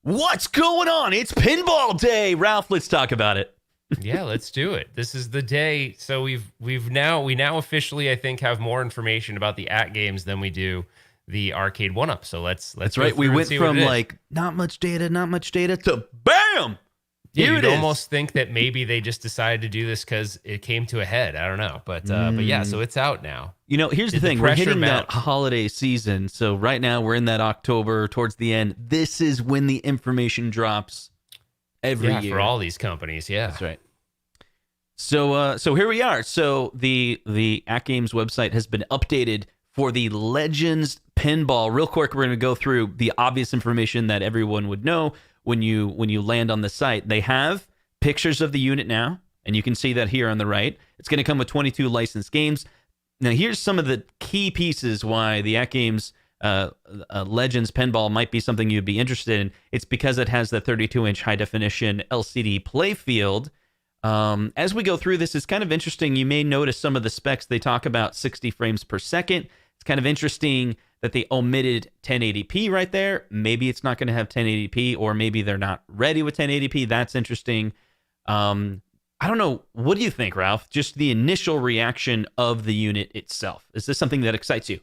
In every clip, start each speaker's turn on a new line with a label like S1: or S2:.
S1: What's going on? It's Pinball Day. Ralph, let's talk about it.
S2: Yeah, let's do it. This is the day. So we now officially, I think, have more information about the AtGames than we do the arcade one-up. So let's
S1: That's
S2: go
S1: right. We
S2: through and
S1: went
S2: see what
S1: from
S2: it is.
S1: like not much data to bam.
S2: Yeah,
S1: Here
S2: you'd
S1: it is.
S2: almost think that maybe they just decided to do this because it came to a head. I don't know, but yeah, so it's out now.
S1: You know, here's the
S2: Did the
S1: thing. We're
S2: pressure
S1: hitting
S2: mount?
S1: that holiday season. So right now we're in that October towards the end. This is when the information drops every
S2: Yeah,
S1: year.
S2: for all these companies. Yeah,
S1: That's right. So here we are. So the AtGames website has been updated for the Legends Pinball. Real quick, we're going to go through the obvious information that everyone would know when you land on the site. They have pictures of the unit now, and you can see that here on the right. It's going to come with 22 licensed games. Now, here's some of the key pieces why the AtGames Legends Pinball might be something you'd be interested in. It's because it has the 32-inch high-definition LCD playfield. As we go through this, it's kind of interesting. You may notice some of the specs. They talk about 60 frames per second. It's kind of interesting that they omitted 1080p right there. Maybe it's not going to have 1080p, or maybe they're not ready with 1080p. That's interesting. I don't know. What do you think, Ralph? Just the initial reaction of the unit itself. Is this something that excites you?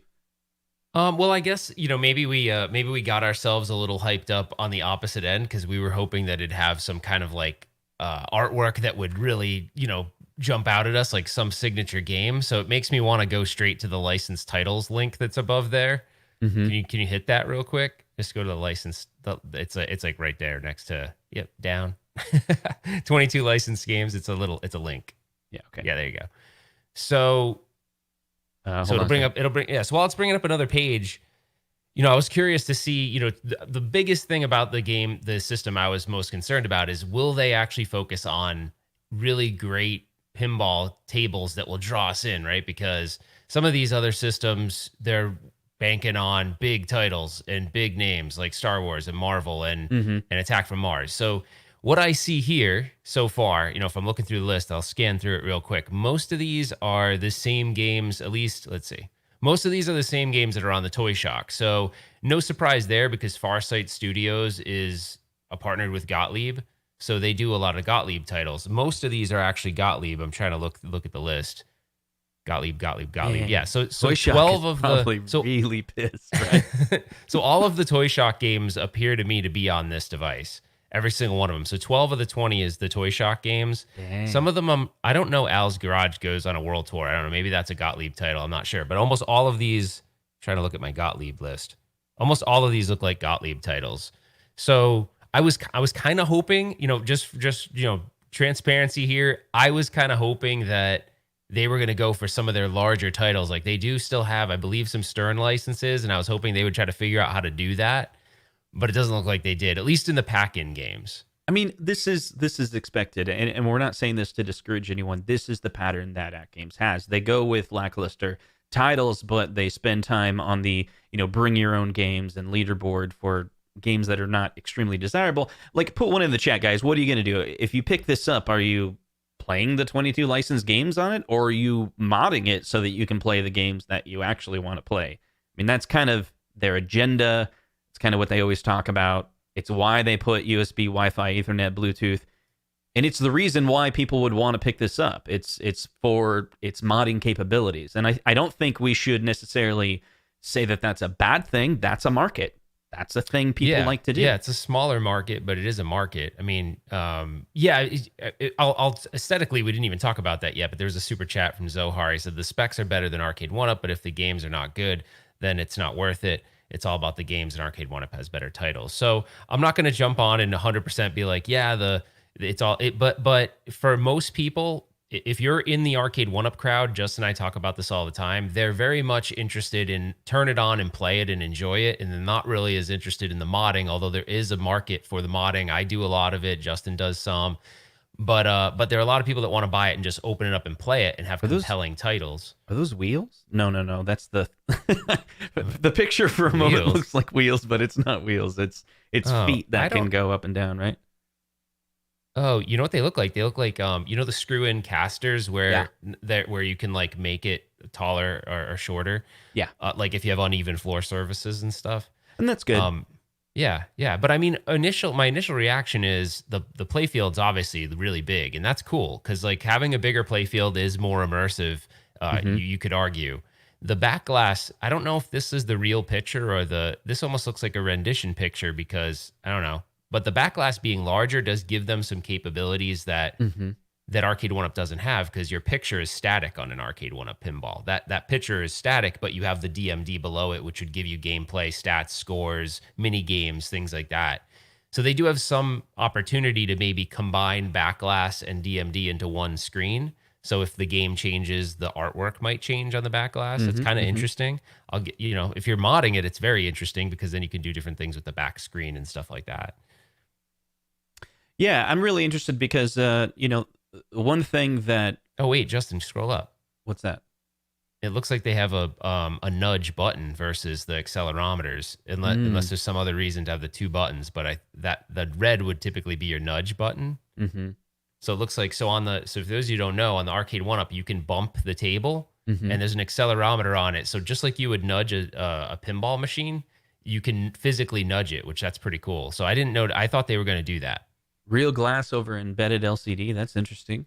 S2: Well, I guess maybe we got ourselves a little hyped up on the opposite end because we were hoping that it'd have some kind of like artwork that would really jump out at us, like some signature game. So it makes me want to go straight to the licensed titles link that's above there.
S1: Mm-hmm.
S2: Can you hit that real quick? Just go to the license. It's like right there next to down. 22 licensed games. It's a link.
S1: Yeah. Okay.
S2: Yeah, there you go. So it'll bring up so while it's bringing up another page, I was curious to see, the biggest thing about the system I was most concerned about is, will they actually focus on really great pinball tables that will draw us in, right? Because some of these other systems, they're banking on big titles and big names like Star Wars and Marvel and Attack from Mars. So what I see here so far, if I'm looking through the list, I'll scan through it real quick. Most of these are the same games, at least, let's see. Most of these are the same games that are on the ToyShock. So no surprise there, because Farsight Studios is partnered with Gotlieb. So they do a lot of Gotlieb titles. Most of these are actually Gotlieb. I'm trying to look at the list. Gotlieb. Yeah. So
S1: ToyShock
S2: 12
S1: is
S2: of
S1: probably
S2: the
S1: really pissed, right?
S2: so all of the ToyShock games appear to me to be on this device. Every single one of them. So 12 of the 20 is the ToyShock games.
S1: Dang.
S2: Some of them, I don't know. Al's Garage goes on a world tour. I don't know. Maybe that's a Gotlieb title. I'm not sure. But almost all of these, trying to look at my Gotlieb list. Almost all of these look like Gotlieb titles. So I was kind of hoping, just transparency here. I was kind of hoping that they were going to go for some of their larger titles. Like they do still have, I believe, some Stern licenses, and I was hoping they would try to figure out how to do that. But it doesn't look like they did, at least in the pack-in games.
S1: I mean, this is expected, and we're not saying this to discourage anyone. This is the pattern that AtGames has. They go with lackluster titles, but they spend time on the bring your own games and leaderboard for games that are not extremely desirable. Like, put one in the chat, guys. What are you going to do if you pick this up? Are you playing the 22 licensed games on it, or are you modding it so that you can play the games that you actually want to play? I mean, that's kind of their agenda. It's kind of what they always talk about. It's why they put USB, Wi-Fi, Ethernet, Bluetooth, and it's the reason why people would want to pick this up. It's for its modding capabilities, and I don't think we should necessarily say that that's a bad thing. That's a market. That's a thing people like to do.
S2: Yeah, it's a smaller market, but it is a market. I mean, I'll aesthetically, we didn't even talk about that yet, but there's a super chat from Zohar. He said the specs are better than Arcade 1-Up, but if the games are not good, then it's not worth it. It's all about the games, and Arcade 1-Up has better titles. So I'm not going to jump on and 100% be like, but for most people, if you're in the Arcade 1-Up crowd, Justin and I talk about this all the time, they're very much interested in turn it on and play it and enjoy it, and they're not really as interested in the modding, although there is a market for the modding. I do a lot of it. Justin does some. But there are a lot of people that want to buy it and just open it up and play it and have compelling titles.
S1: Are those wheels? No. That's the the ppicture for a moment looks like wheels, but it's not wheels. It's feet that can go up and down, right?
S2: Oh, you know what they look like? They look like the screw-in casters where you can like make it taller or shorter.
S1: Yeah.
S2: Like if you have uneven floor surfaces and stuff.
S1: And that's good.
S2: Yeah, yeah. But I mean, my initial reaction is the playfield's obviously really big, and that's cool because like having a bigger playfield is more immersive.
S1: Hmm.
S2: You could argue the back glass. I don't know if this is the real picture or the. This almost looks like a rendition picture because I don't know. But the back glass being larger does give them some capabilities that
S1: Hmm.
S2: Arcade One Up doesn't have because your picture is static on an Arcade One Up pinball. That picture is static, but you have the DMD below it, which would give you gameplay, stats, scores, mini games, things like that. So they do have some opportunity to maybe combine backglass and DMD into one screen. So if the game changes, the artwork might change on the backglass. It's
S1: Hmm.
S2: kind of
S1: Hmm.
S2: interesting. I'll get, if you're modding it, it's very interesting because then you can do different things with the back screen and stuff like that.
S1: Yeah, I'm really interested because one thing that
S2: Oh wait, Justin, scroll up.
S1: what's that?
S2: It looks like they have a nudge button versus the accelerometers, unless there's some other reason to have the two buttons. But that the red would typically be your nudge button.
S1: Mm-hmm.
S2: So it looks like so for those of you who don't know, on the Arcade One Up, you can bump the table,
S1: Mm-hmm.
S2: and there's an accelerometer on it. So just like you would nudge a pinball machine, you can physically nudge it, which that's pretty cool. So I didn't know. I thought they were going to do that.
S1: Real glass over embedded LCD. That's interesting.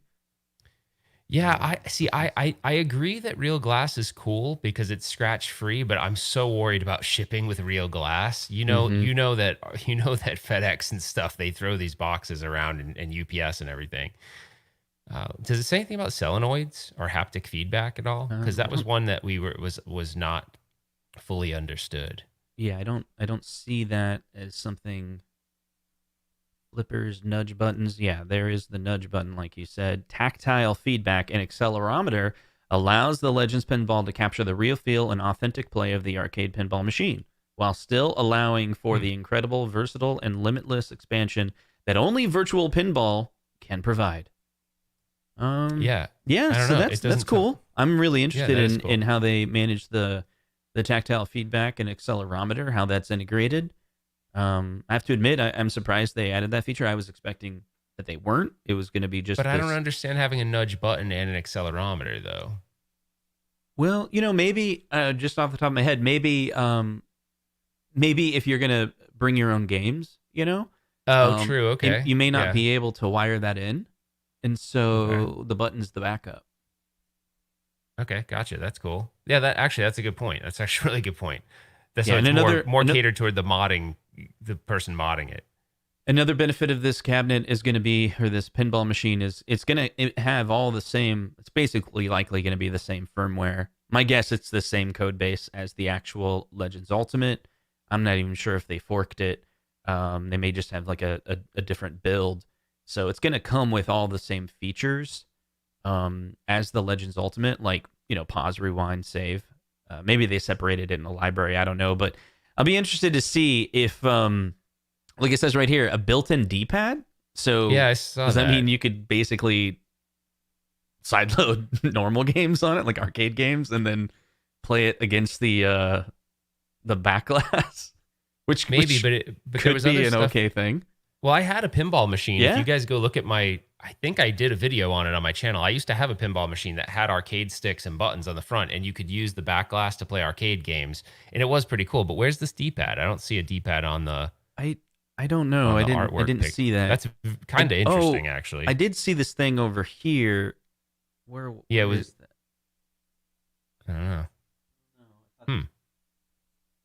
S2: Yeah, I see. I agree that real glass is cool because it's scratch free, but I'm so worried about shipping with real glass.
S1: Mm-hmm.
S2: You know that FedEx and stuff they throw these boxes around and UPS and everything. Does it say anything about solenoids or haptic feedback at all? Because that was one that was not fully understood.
S1: Yeah, I don't see that as something. Flippers, nudge buttons. Yeah, there is the nudge button, like you said. Tactile feedback and accelerometer allows the Legends pinball to capture the real feel and authentic play of the arcade pinball machine, while still allowing for the incredible, versatile, and limitless expansion that only virtual pinball can provide.
S2: Yeah,
S1: Yeah,
S2: I don't
S1: so
S2: know.
S1: that's cool. I'm really interested
S2: that is
S1: in
S2: cool.
S1: how they manage the tactile feedback and accelerometer, how that's integrated. I have to admit, I'm surprised they added that feature. I was expecting that they weren't. It was going to be just
S2: But I
S1: this.
S2: don't understand having a nudge button and an accelerometer though.
S1: Well, maybe just off the top of my head, maybe if you're going to bring your own games,
S2: Oh, true. Okay.
S1: you may not
S2: Yeah.
S1: be able to wire that in, and
S2: Okay.
S1: so the button's the backup.
S2: Okay, gotcha. That's cool. Yeah, that's a good point. That's actually a really good point. That's
S1: Yeah,
S2: so
S1: and
S2: it's more catered toward the person modding it.
S1: another benefit of this cabinet is going to be, or this pinball machine is, it's going to have all the same. It's basically likely going to be the same firmware. My guess, it's the same code base as the actual Legends Ultimate. I'm not even sure if they forked it. They may just have like a different build. So it's going to come with all the same features as the Legends Ultimate, like, pause, rewind, save. Maybe they separated it in the library. I don't know. But I'll be interested to see if, like it says right here, a built-in D-pad. So
S2: Yeah, I saw
S1: does that
S2: that.
S1: mean you could basically sideload normal games on it, like arcade games, and then play it against the backlash? Which
S2: Maybe,
S1: which
S2: but there
S1: could
S2: was
S1: be
S2: other
S1: an
S2: stuff.
S1: okay thing.
S2: Well, I had a pinball machine.
S1: Yeah?
S2: If you guys go look at I think I did a video on it on my channel. I used to have a pinball machine that had arcade sticks and buttons on the front, and you could use the back glass to play arcade games, and it was pretty cool. But where's this D-pad? I don't see a D-pad on the
S1: I don't know.
S2: on
S1: I
S2: the
S1: didn't
S2: artwork pic.
S1: see that.
S2: That's kind of interesting, actually.
S1: I did see this thing over here. Where
S2: Yeah, it was.
S1: is that?
S2: I don't know.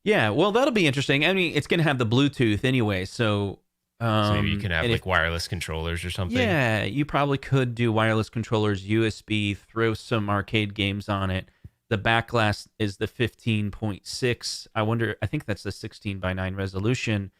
S1: Yeah, well, that'll be interesting. I mean, it's going to have the Bluetooth anyway, so
S2: So maybe you can have
S1: and
S2: like wireless controllers or something.
S1: yeah, you probably could do wireless controllers, USB, throw some arcade games on it. The back glass is the 15.6. I think that's the 16 by 9 resolution.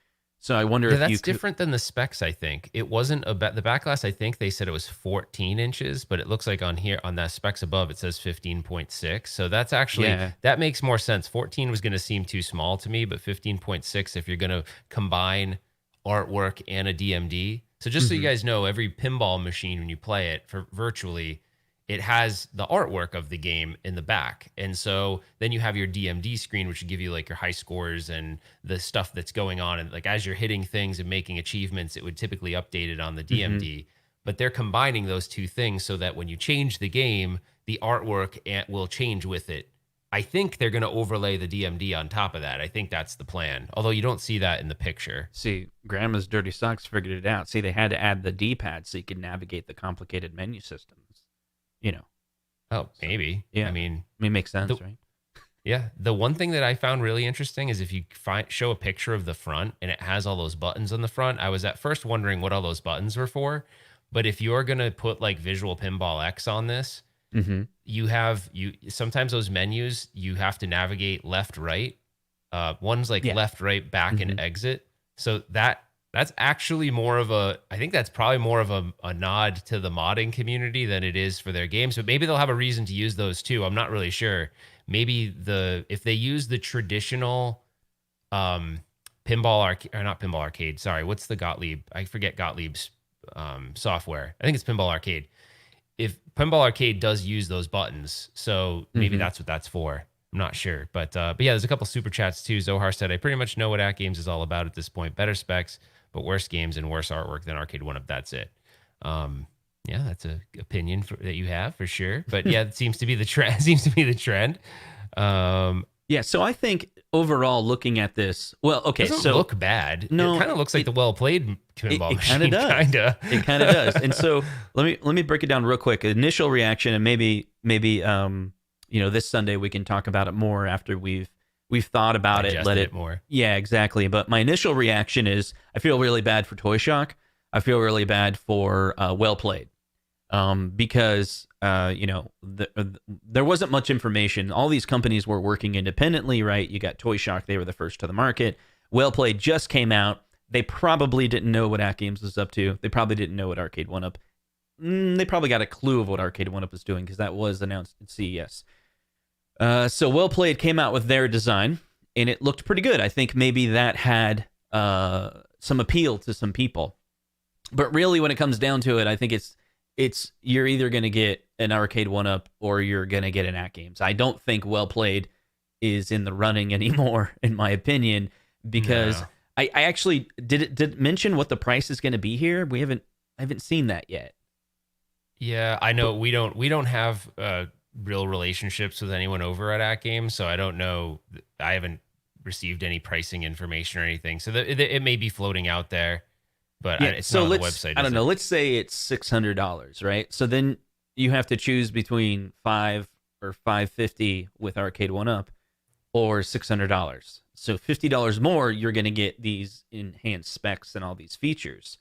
S1: So I wonder
S2: Yeah,
S1: if you
S2: that's
S1: could.
S2: different than the specs. I think it wasn't the back glass. I think they said it was 14 inches, but it looks like on here on the specs above it says 15.6. So that's actually
S1: Yeah.
S2: that makes more sense. 14 was going to seem too small to me, but 15.6 if you're going to combine artwork and a DMD. So just so you guys know, every pinball machine when you play it for virtually, it has the artwork of the game in the back. And so then you have your DMD screen, which will give you like your high scores and the stuff that's going on. And like as you're hitting things and making achievements, it would typically update it on the DMD. But they're combining those two things so that when you change the game, the artwork will change with it I think they're going to overlay the DMD on top of that. I think that's the plan. Although you don't see that in the picture.
S1: See, Grandma's Dirty Socks figured it out. See, they had to add the D-pad so you could navigate the complicated menu systems. You know.
S2: Oh, maybe.
S1: Yeah.
S2: I mean,
S1: it makes sense, right?
S2: Yeah. The one thing that I found really interesting is if you show a picture of the front and it has all those buttons on the front, I was at first wondering what all those buttons were for. But if you're going to put like Visual Pinball X on this, you sometimes those menus, you have to navigate left, right. One's like left, right, back, and exit. So that's actually I think that's probably more of a nod to the modding community than it is for their games. But maybe they'll have a reason to use those too. I'm not really sure. Maybe if they use the traditional pinball arcade, or not pinball arcade, sorry, what's the Gotlieb? I forget Gotlieb's software. I think it's Pinball Arcade. If Pinball Arcade does use those buttons, so maybe that's what that's for. I'm not sure, but yeah, there's a couple super chats too. Zohar said, "I pretty much know what AtGames is all about at this point. Better specs, but worse games and worse artwork than Arcade 1-Up. That's it." Yeah, that's an opinion that you have for sure. But yeah, it seems to be the trend.
S1: Yeah, so I think overall, looking at this, well, okay,
S2: it doesn't
S1: so
S2: look bad.
S1: No,
S2: it kind of looks like the well-played pinball machine.
S1: It kind of does. It kind of does. And so let me break it down real quick. Initial reaction, and maybe this Sunday we can talk about it more after we've thought about it. Let it
S2: more.
S1: Yeah, exactly. But my initial reaction is I feel really bad for ToyShock. I feel really bad for Well Played, because there wasn't much information. All these companies were working independently, right? You got ToyShock; they were the first to the market. Well Played just came out. They probably didn't know what AtGames was up to. They probably didn't know what Arcade 1-Up. They probably got a clue of what Arcade 1-Up was doing because that was announced at CES. So Well Played came out with their design, and it looked pretty good. I think maybe that had some appeal to some people. But really, when it comes down to it, I think it's you're either going to get an Arcade 1-Up or you're going to get an AtGames. I don't think Well Played is in the running anymore, in my opinion, because I actually did mention what the price is going to be here. I haven't seen that yet.
S2: Yeah, I know we don't have real relationships with anyone over at AtGames, so I don't know. I haven't received any pricing information or anything, so it may be floating out there. But it's not on the website.
S1: I don't know. Let's say it's $600, right? So then you have to choose between $500 or $550 with Arcade 1-Up, or $600. So $50 more, you're going to get these enhanced specs and all these features.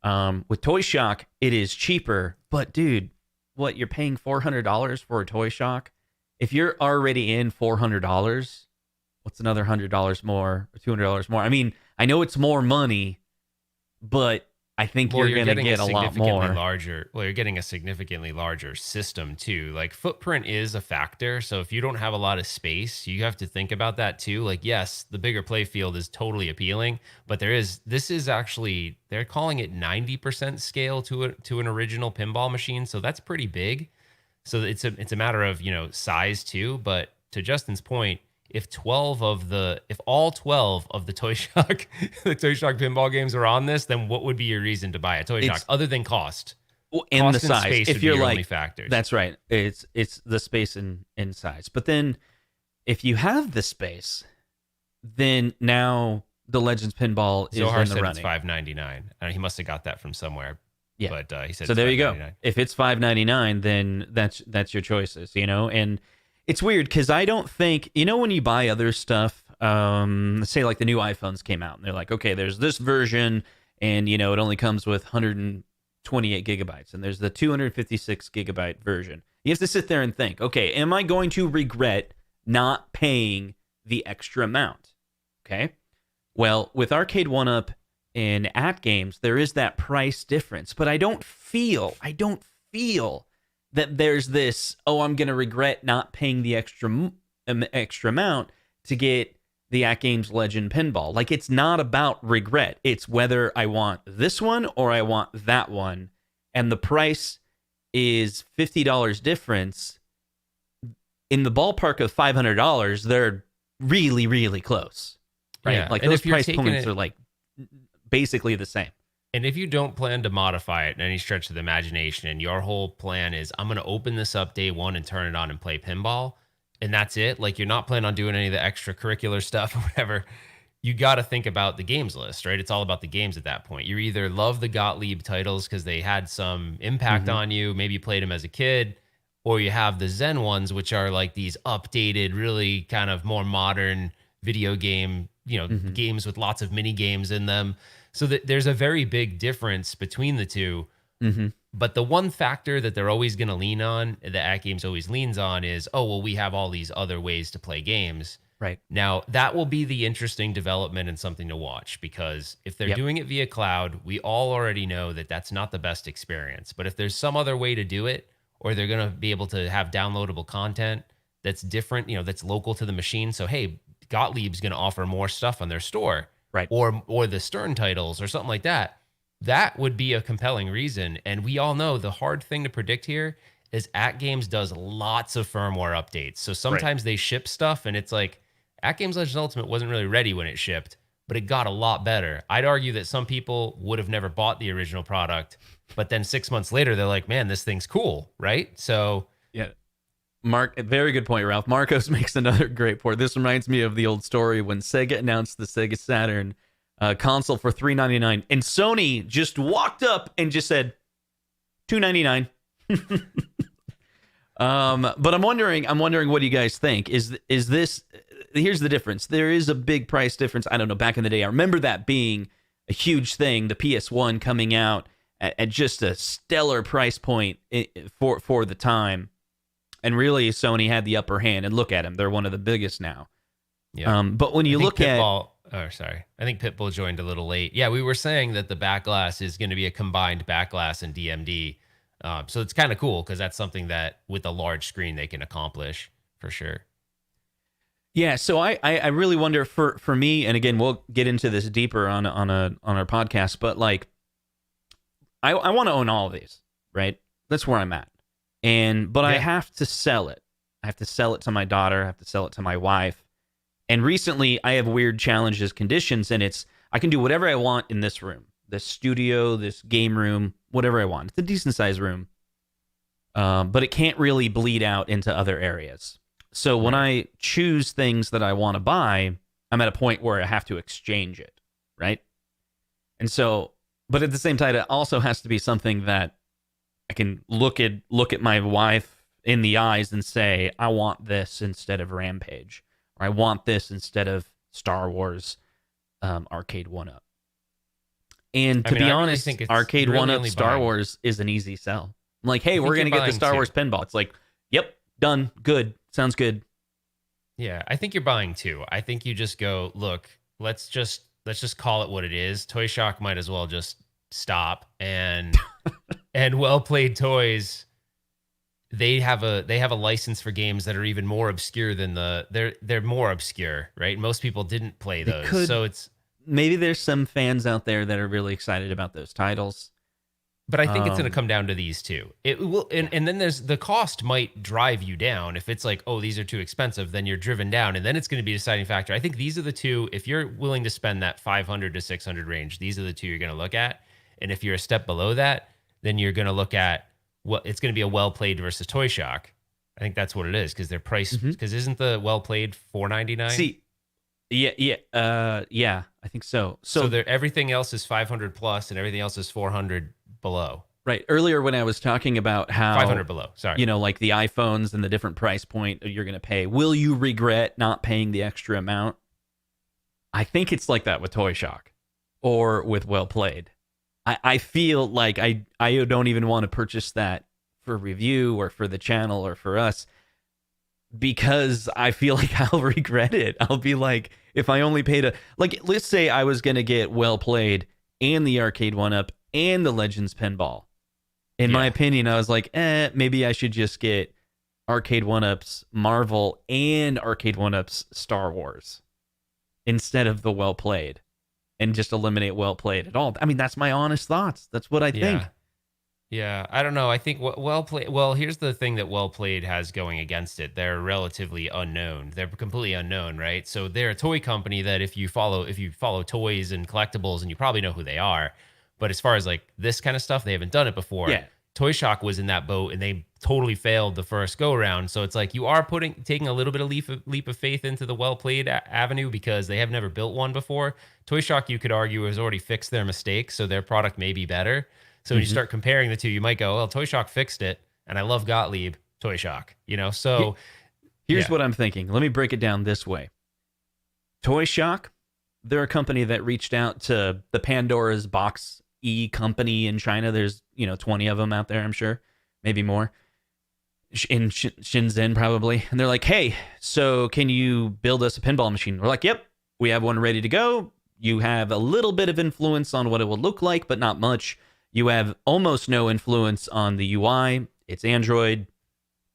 S1: With ToyShock, it is cheaper, but dude, what, you're paying $400 for a ToyShock? If you're already in $400, what's another $100 more or $200 more? I mean, I know it's more money, but I think you're going to get a lot more.
S2: You're getting a significantly larger system too. Like footprint is a factor. So if you don't have a lot of space, you have to think about that too. Like, yes, the bigger play field is totally appealing, but this is actually, they're calling it 90% scale to an original pinball machine. So that's pretty big. So it's a matter of, size too. But to Justin's point, if all 12 of the ToyShock pinball games are on this, then what would be your reason to buy a ToyShock other than cost?
S1: And
S2: cost
S1: the size.
S2: Space
S1: if you're
S2: your
S1: like
S2: only factors.
S1: That's right. It's the space and size. But then if you have the space, then now the Legends Pinball is
S2: Zohar
S1: in the
S2: said
S1: running.
S2: It's $5.99. He must have got that from somewhere.
S1: Yeah.
S2: But he said
S1: so. There you go. If it's $5.99, then that's your choices. And it's weird because I don't think, when you buy other stuff, let's say like the new iPhones came out and they're like, okay, there's this version and, it only comes with 128 gigabytes and there's the 256 gigabyte version. You have to sit there and think, okay, am I going to regret not paying the extra amount? Okay. Well, with Arcade 1-Up and AtGames, there is that price difference, but I don't feel that there's this, I'm going to regret not paying the extra amount to get the AtGames Legend Pinball. Like, it's not about regret. It's whether I want this one or I want that one. And the price is $50 difference. In the ballpark of $500, they're really, really close. Right?
S2: Yeah.
S1: Like, those price points are like basically the same.
S2: And if you don't plan to modify it in any stretch of the imagination and your whole plan is, I'm going to open this up day one and turn it on and play pinball, and that's it, like you're not planning on doing any of the extracurricular stuff or whatever, you got to think about the games list, right? It's all about the games at that point. You either love the Gotlieb titles because they had some impact on you, maybe you played them as a kid, or you have the Zen ones, which are like these updated, really kind of more modern video game, games with lots of mini games in them. So that there's a very big difference between the two. But the one factor that they're always going to lean on, that AtGames always leans on, is, oh, well, we have all these other ways to play games.
S1: Right.
S2: Now, that will be the interesting development and something to watch, because if they're doing it via cloud, we all already know that that's not the best experience. But if there's some other way to do it, or they're going to be able to have downloadable content that's different, that's local to the machine. So, hey, Gotlieb's going to offer more stuff on their store,
S1: right?
S2: Or the Stern titles or something like that. That would be a compelling reason. And we all know the hard thing to predict here is AtGames does lots of firmware updates. So sometimes they ship stuff and it's like, AtGames Legends Ultimate wasn't really ready when it shipped, but it got a lot better. I'd argue that some people would have never bought the original product, but then 6 months later, they're like, man, this thing's cool, right? So
S1: yeah. Mark, very good point, Ralph. Marcos makes another great point. This reminds me of the old story when Sega announced the Sega Saturn console for $399, and Sony just walked up and just said $299. But I'm wondering what do you guys think? Is this? Here's the difference. There is a big price difference. I don't know. Back in the day, I remember that being a huge thing. The PS1 coming out at just a stellar price point for the time. And really, Sony had the upper hand. And look at them; they're one of the biggest now. Yeah. But when you look at,
S2: I think Pitbull joined a little late. Yeah, we were saying that the back glass is going to be a combined back glass and DMD. So it's kind of cool because that's something that with a large screen they can accomplish for sure.
S1: Yeah. So I really wonder for me, and again, we'll get into this deeper on our podcast. But like, I want to own all of these, right? That's where I'm at. But I have to sell it. I have to sell it to my daughter. I have to sell it to my wife. And recently, I have weird challenges, conditions, and I can do whatever I want in this room, this studio, this game room, whatever I want. It's a decent sized room, but it can't really bleed out into other areas. So when I choose things that I want to buy, I'm at a point where I have to exchange it, right? And so, but at the same time, it also has to be something that I can look at my wife in the eyes and say, I want this instead of Rampage, or I want this instead of Star Wars Arcade 1-Up. And to be honest, Arcade really 1-Up Star Wars is an easy sell. I'm like, hey, we're going to get the Star Wars pinball. It's like, yep, done, good, sounds good.
S2: Yeah, I think you're buying two. I think you just go, look, let's just call it what it is. ToyShock might as well just stop, and Well Played Toys, they have a license for games that are even more obscure than they're more obscure, right? Most people didn't play those. So it's
S1: maybe there's some fans out there that are really excited about those titles.
S2: But I think it's going to come down to these two. It will, and then there's the cost might drive you down. If it's like, oh, these are too expensive, then you're driven down, and then it's going to be a deciding factor. I think these are the two. If you're willing to spend that 500 to 600 range, these are the two you're going to look at. And if you're a step below that, then you're going to look at it's going to be a Well Played versus ToyShock. I think that's what it is, because they're priced. Because isn't the Well Played $499?
S1: See, yeah, I think so.
S2: So everything else is 500 plus, and everything else is 400 below.
S1: Right. Earlier when I was talking about how
S2: 500 below, sorry.
S1: Like the iPhones and the different price point you're going to pay. Will you regret not paying the extra amount? I think it's like that with ToyShock or with Well Played. I feel like I don't even want to purchase that for review or for the channel or for us, because I feel like I'll regret it. I'll be like, if I only paid let's say I was going to get Well Played and the Arcade 1-Up and the Legends Pinball. In my opinion, I was like, maybe I should just get Arcade 1-Up's Marvel and Arcade 1-Up's Star Wars instead of the Well Played, and just eliminate Well Played at all. I mean, that's my honest thoughts. That's what I think.
S2: Yeah, I don't know. I think Well Played. Well, here's the thing that Well Played has going against it. They're relatively unknown. They're completely unknown, right? So they're a toy company that if you follow toys and collectibles, and you probably know who they are. But as far as like this kind of stuff, they haven't done it before.
S1: Yeah.
S2: ToyShock was in that boat and they totally failed the first go around. So it's like you are taking a little bit of leap of faith into the well played avenue because they have never built one before. ToyShock, you could argue, has already fixed their mistakes, so their product may be better. So when you start comparing the two, you might go, well, ToyShock fixed it, and I love Gotlieb, ToyShock, So
S1: here's what I'm thinking. Let me break it down this way. ToyShock, they're a company that reached out to the Pandora's Box company in China. There's 20 of them out there, I'm sure, maybe more, in Shenzhen probably, and they're like, hey, so can you build us a pinball machine? We're like, yep, we have one ready to go. You have a little bit of influence on what it will look like, but not much. You have almost no influence on the UI. It's Android.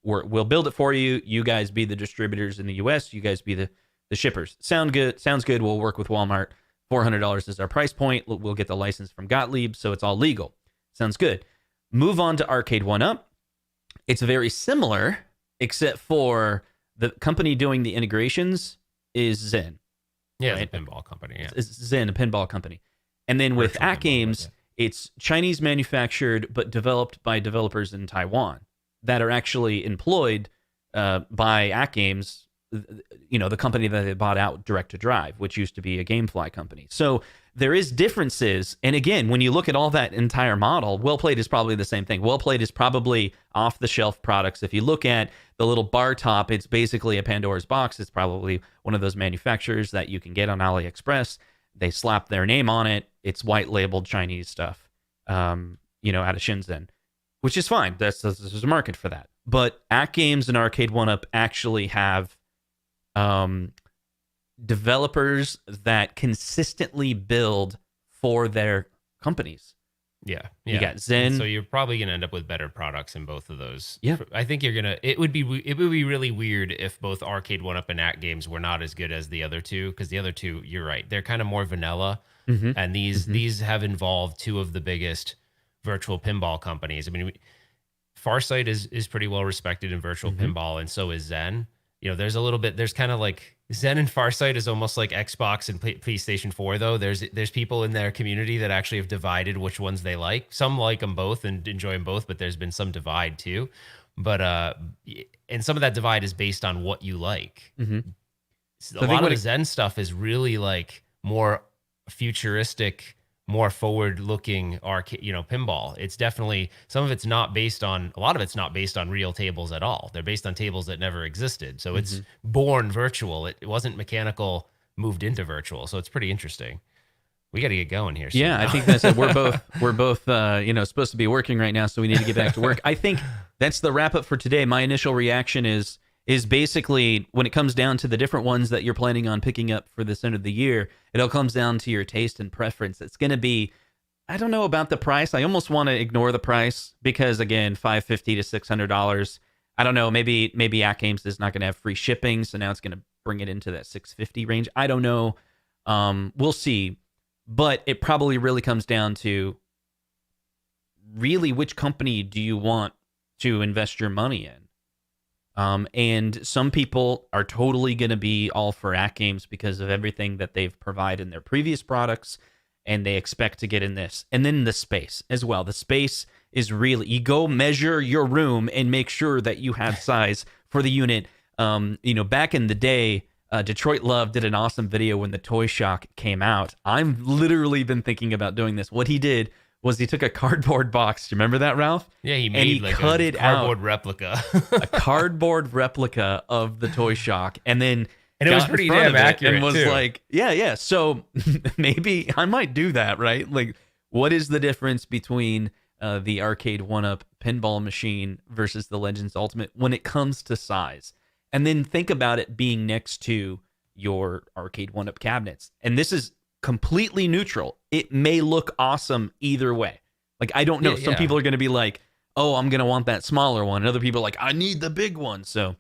S1: We'll build it for you. You guys be the distributors in the US. You guys be the shippers. Sounds good. We'll work with Walmart. $400 is our price point. We'll get the license from Gotlieb, so it's all legal. Sounds good. Move on to Arcade 1-Up. It's very similar, except for the company doing the integrations is Zen.
S2: Yeah,
S1: right?
S2: It's a pinball company. Yeah.
S1: It's Zen, a pinball company. And then with AtGames, it's Chinese manufactured but developed by developers in Taiwan that are actually employed by AtGames, the company that they bought out, Direct to Drive, which used to be a GameFly company. So there is differences. And again, when you look at all that entire model, Well Played is probably the same thing. Well Played is probably off-the-shelf products. If you look at the little bar top, it's basically a Pandora's box. It's probably one of those manufacturers that you can get on AliExpress. They slap their name on it. It's white-labeled Chinese stuff, out of Shenzhen, which is fine. There's a market for that. But AtGames and Arcade 1-Up actually have developers that consistently build for their companies.
S2: Yeah.
S1: You got Zen.
S2: So you're probably going to end up with better products in both of those.
S1: Yeah.
S2: I think it would be really weird if both Arcade 1-Up and AtGames were not as good as the other two, because the other two, you're right, they're kind of more vanilla. And these have involved two of the biggest virtual pinball companies. I mean, Farsight is pretty well respected in virtual pinball, and so is Zen. There's kind of like Zen and Farsight is almost like Xbox and PlayStation 4, though. There's people in their community that actually have divided which ones they like. Some like them both and enjoy them both, but there's been some divide too. But and some of that divide is based on what you like. So a lot of the Zen stuff is really like more futuristic, more forward-looking arcade, pinball. It's definitely, a lot of it's not based on real tables at all. They're based on tables that never existed. So it's born virtual. It wasn't mechanical, moved into virtual. So it's pretty interesting. We got to get going here.
S1: Yeah, I think that's it. We're both supposed to be working right now, so we need to get back to work. I think that's the wrap up for today. My initial reaction is basically, when it comes down to the different ones that you're planning on picking up for this end of the year, it all comes down to your taste and preference. It's going to be, I don't know about the price. I almost want to ignore the price because, again, $550 to $600. I don't know. Maybe AtGames is not going to have free shipping, so now it's going to bring it into that $650 range. I don't know. We'll see. But it probably really comes down to really which company do you want to invest your money in. And some people are totally going to be all for AtGames because of everything that they've provided in their previous products, and they expect to get in this. And then the space as well. The space is really, you go measure your room and make sure that you have size for the unit. Back in the day, Detroit Love did an awesome video when the ToyShock came out. I've literally been thinking about doing this. What he did was he took a cardboard box. Do you remember that, Ralph?
S2: Yeah, he cut it
S1: cardboard
S2: out. Replica.
S1: A cardboard replica of the ToyShock, and then
S2: it was pretty damn accurate,
S1: and was
S2: too.
S1: Like, yeah. So maybe I might do that, right? Like, what is the difference between the Arcade 1-Up pinball machine versus the Legends Ultimate when it comes to size? And then think about it being next to your Arcade 1-Up cabinets. And this is completely neutral. It may look awesome either way. Like, I don't know. Some people are going to be like, oh, I'm going to want that smaller one. And other people are like, I need the big one. So,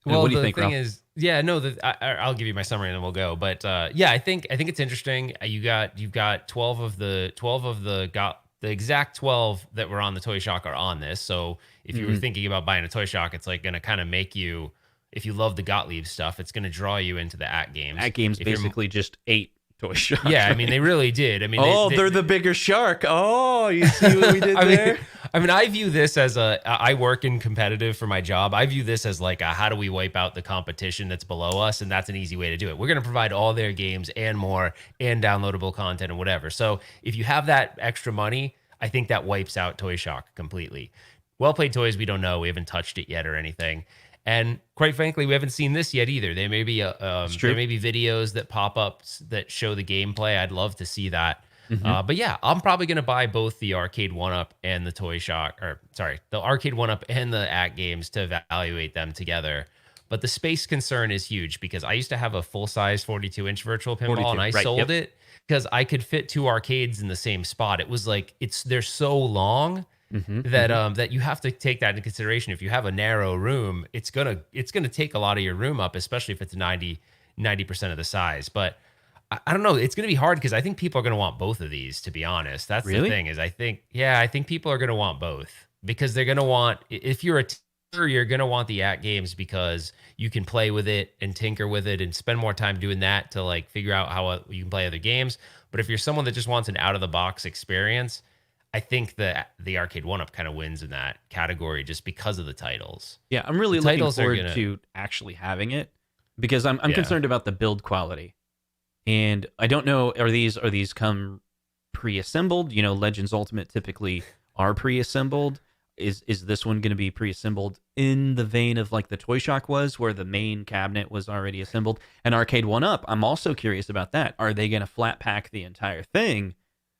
S1: what do you think, Ralph?
S2: I'll give you my summary and then we'll go. But I think it's interesting. You've got 12 of the exact 12 that were on the ToyShock are on this. So if you were thinking about buying a ToyShock, it's like going to kind of make you, if you love the Gotlieb stuff, it's going to draw you into the AtGames.
S1: AtGames basically just ate ToyShock.
S2: Yeah, I mean, they really did. I mean,
S1: they're the bigger shark. Oh, you see what we did there?
S2: I mean, I view this as I work in competitive for my job. I view this as like how do we wipe out the competition that's below us? And that's an easy way to do it. We're going to provide all their games and more and downloadable content and whatever. So if you have that extra money, I think that wipes out ToyShock completely. Well Played Toys, we don't know. We haven't touched it yet or anything. And quite frankly, we haven't seen this yet either. There may be videos that pop up that show the gameplay. I'd love to see that. But yeah, I'm probably going to buy both the Arcade 1-Up and the the Arcade 1-Up and the AtGames to evaluate them together. But the space concern is huge because I used to have a full-size 42-inch virtual pinball, and I sold it because I could fit 2 arcades in the same spot. It was like they're so long that you have to take that into consideration. If you have a narrow room, it's gonna take a lot of your room up, especially if it's 90% of the size. But I don't know. It's going to be hard because I think people are going to want both of these, to be honest. That's the thing is I think people are going to want both because they're going to want, if you're a tinker, you're going to want the AtGames because you can play with it and tinker with it and spend more time doing that to like figure out how you can play other games. But if you're someone that just wants an out of the box experience, I think that the Arcade 1-Up kind of wins in that category just because of the titles.
S1: Yeah, I'm really looking forward to actually having it because I'm concerned about the build quality. And I don't know, are these come pre-assembled? You know, Legends Ultimate typically are pre-assembled. Is this one going to be pre-assembled in the vein of like the ToyShock was, where the main cabinet was already assembled? And Arcade 1-Up, I'm also curious about that. Are they going to flat pack the entire thing,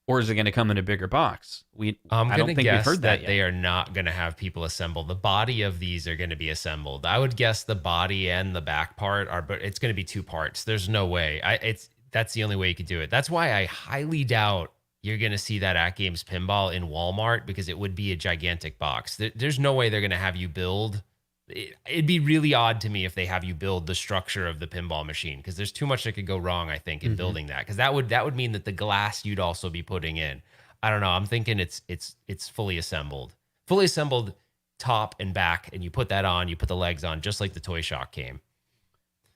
S1: or is it going to come in a bigger box?
S2: I don't think we've heard that yet. They are not going to have people assemble. The body of these are going to be assembled. I would guess the body and the back part but it's going to be 2 parts. There's no way. That's the only way you could do it. That's why I highly doubt you're going to see that AtGames Pinball in Walmart because it would be a gigantic box. There's no way they're going to have you build. It'd be really odd to me if they have you build the structure of the pinball machine because there's too much that could go wrong, I think, in building that. Because that would mean that the glass you'd also be putting in. I don't know. I'm thinking it's fully assembled. Fully assembled top and back, and you put that on, you put the legs on, just like the ToyShock came.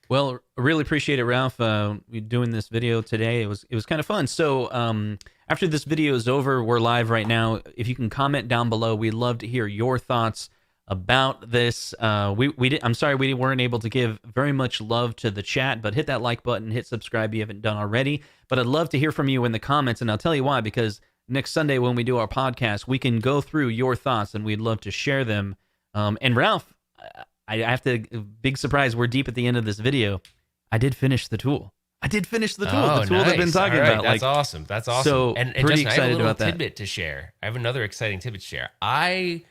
S1: Well, I really appreciate it, Ralph, doing this video today. It was kind of fun. So after this video is over, we're live right now. If you can comment down below, we'd love to hear your thoughts about this. I'm sorry we weren't able to give very much love to the chat, but hit that like button, hit subscribe if you haven't done already. But I'd love to hear from you in the comments, and I'll tell you why, because next Sunday when we do our podcast, we can go through your thoughts, and we'd love to share them. And Ralph, I have to, big surprise, we're deep at the end of this video. I did finish the tool. The tool
S2: nice.
S1: I've been talking about.
S2: That's awesome. That's awesome.
S1: So
S2: and
S1: pretty
S2: Justin,
S1: excited
S2: I have a little
S1: about that.
S2: tidbit to share. I have another exciting tidbit to share. A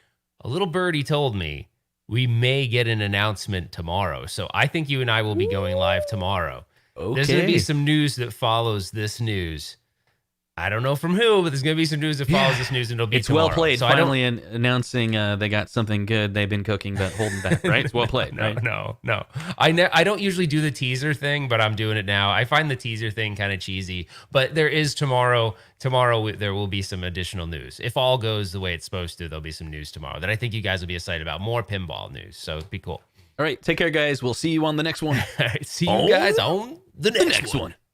S2: little birdie told me we may get an announcement tomorrow. So I think you and I will be going live tomorrow.
S1: Okay.
S2: There's going to be some news that follows this news. I don't know from who, but there's going to be some news that follows this news, and it'll be tomorrow.
S1: Well played.
S2: So
S1: Finally announcing they got something good they've been cooking but holding back, right? It's well played, right?
S2: No. I don't usually do the teaser thing, but I'm doing it now. I find the teaser thing kind of cheesy, but there is tomorrow. Tomorrow there will be some additional news. If all goes the way it's supposed to, there'll be some news tomorrow that I think you guys will be excited about. More pinball news, so it'd be cool.
S1: All right, take care, guys. We'll see you on the next one.
S2: See you guys on the next one.